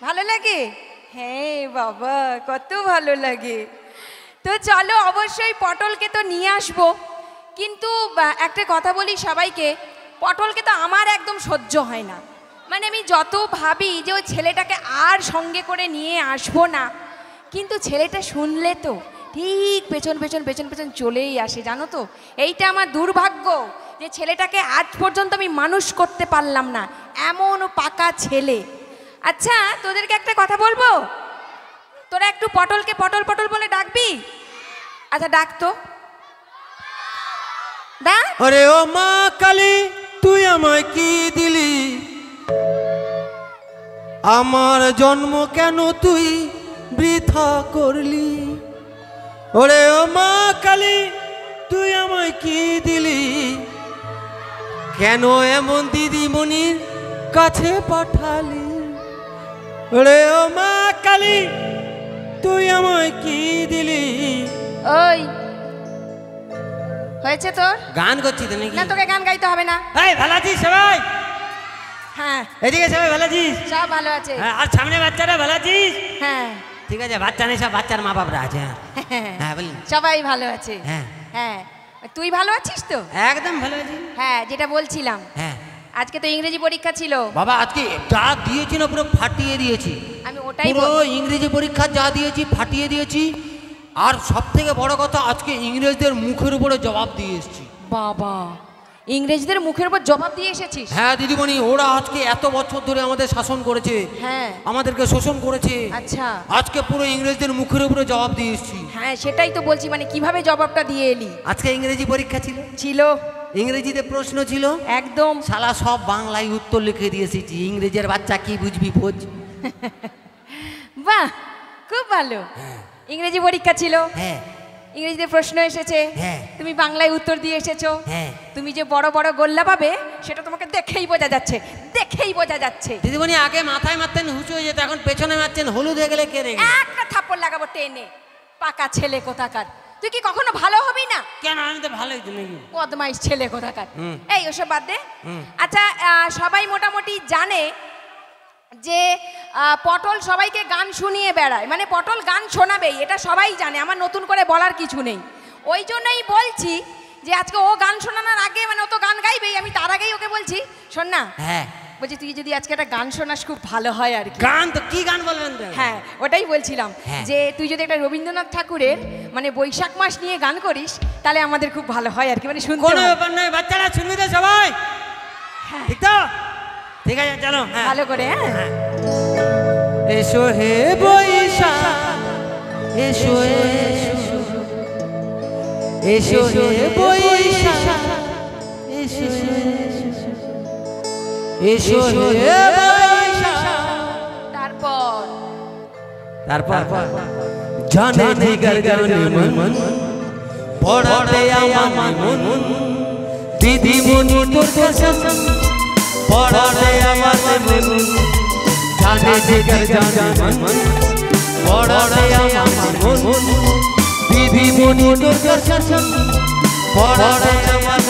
ভালো লাগে? হ্যাঁ বাবা, কত ভালো লাগে। তো চলো, অবশ্যই পটলকে তো নিয়ে আসবো, কিন্তু একটা কথা বলি সবাইকে, পটলকে তো আমার একদম সহ্য হয় না। মানে আমি যত ভাবি যে ওই ছেলেটাকে আর সঙ্গে করে নিয়ে আসবো না, কিন্তু ছেলেটা শুনলে তো ঠিক পেছন পেছন পেছন পেছন চলেই আসে, জানো তো। এইটা আমার দুর্ভাগ্য যে ছেলেটাকে আজ পর্যন্ত আমি মানুষ করতে পারলাম না, এমন পাকা ছেলে। আচ্ছা, তোদেরকে একটা কথা বলবো, তোরা একটু পটলকে পটল পটল বলে ডাকবি? আচ্ছা ডাক তো, ডাক। আরে ও মা কালী, তুই আমায় কি দিলি? আমার জন্ম কেন তুই বৃথা করলি? ওরে ও মা কালী, তুই আমায় কি দিলি? কেন এমন দিদিমণির কাছে পাঠালি? ওরে ও মা কালী, তুই আমায় কি দিলি? ওই হয়েছে তোর? গান করছি তো নাকি? না, তোকে গান গাইতে হবে না। এই ভালো আছিস সবাই? হ্যাঁ, এদিকে সবাই ভালো আছিস? সব ভালো আছে। হ্যাঁ, আর সামনে বাচ্চারা ভালো আছিস? হ্যাঁ ঠিক আছে, বাচ্চা নেই, সব বাচ্চার মা বাপরা আছে। হ্যাঁ বলি, সবাই ভালো আছে। হ্যাঁ হ্যাঁ, তুই ভালো আছিস তো? একদম ভালো আছি। হ্যাঁ, যেটা বলছিলাম, হ্যাঁ আজকে তো ইংরেজি পরীক্ষা ছিল। বাবা, আজকে যা দিয়েছি না পুরো ফাটিয়ে দিয়েছি। আমি ওটাই পুরো ইংরেজি পরীক্ষা যা দিয়েছি ফাটিয়ে দিয়েছি। আর সব থেকে বড় কথা, আজকে ইংরেজদের মুখের উপরে জবাব দিয়ে এসেছি। বাবা, ইংরেজদের মুখের উপর জবাব দিয়ে এসেছিস? হ্যাঁ দিদিমণি, ওরা আজকে এত বছর ধরে আমাদের শাসন করেছে, হ্যাঁ, আমাদেরকে শোষণ করেছে। আচ্ছা, আজকে পুরো ইংরেজদের মুখের উপরে জবাব দিয়ে এসেছি। হ্যাঁ সেটাই তো বলছি, মানে কিভাবে জবাবটা দিয়ে এলি? আজকে ইংরেজি পরীক্ষা ছিল। ছিল, ইংরেজিতে প্রশ্ন ছিল একদম। শালা সব বাংলায় উত্তর লিখে দিয়ে এসেছি। ইংরেজের বাচ্চা কি বুঝবি বোঝ। বাহ, খুব ভালো। ইংরেজি পরীক্ষা ছিল, হ্যাঁ ইংরেজিতে প্রশ্ন এসেছে, হ্যাঁ, তুমি বাংলায় উত্তর দিয়ে এসেছো। হ্যাঁ, তুমি যে বড় বড় গোল্লা পাবে সেটা তোমাকে দেখেই বোঝা যাচ্ছে, দেখেই বোঝা যাচ্ছে। দিদিমণি আগে মাথায় মারতেন হুঁচু হয়ে যেত, এখন পেছনে মারছেন হলুদ হয়ে গেলে কে রে? একটা থাপ্পড় লাগাবো টেনে, পাকা ছেলে কোথাকার। তুই কি কখনো ভালো হবি না? কেন, আমি তো ভালোই তো নাকি। বদমাইশ ছেলে কোথাকার। এই ওসব বাদ দে। আচ্ছা, সবাই মোটামুটি জানে যে পটল সবাইকে গান শুনিয়ে বেড়ায়, মানে পটল গান শোনাবেই, এটা সবাই জানে, আমার নতুন করে বলার কিছু নেই। ওই জন্যই বলছি যে আজকে ও গান শোনানোর আগে, মানে ও তো গান গাইবেই, আমি তার আগেই ওকে বলছি, শোন না। হ্যাঁ বলছি তুই যদি আজকে একটা গান শোনাস খুব ভালো হয় আর কি। গান তো কি গান বলবেন? হ্যাঁ, ওটাই বলছিলাম, হ্যাঁ, যে তুই যদি একটা রবীন্দ্রনাথ ঠাকুরের মানে বৈশাখ মাস নিয়ে গান করিস তাহলে আমাদের খুব ভালো হয় আর কি, মানে শুনতে। কোনো ব্যাপার নয়, বাচ্চারা শুনবি তো সবাই? হ্যাঁ, ঠিক তো? ঠিক আছে, চলো। ভালো করে। হ্যাঁ, এসো হে বৈশাখ, এসো এসো, এসো হে বৈশাখ, এসো এসো হে বৈশাখ। তারপর জানে জিগর জানে মন, পড়াতে আমার মন, দিদিমণি তোর কসম, পড়াতে আমার মন। জানে জিগর জানে মন, পড়াতে আমার মন, দিদিমণি তোর কসম, পড়াতে আমার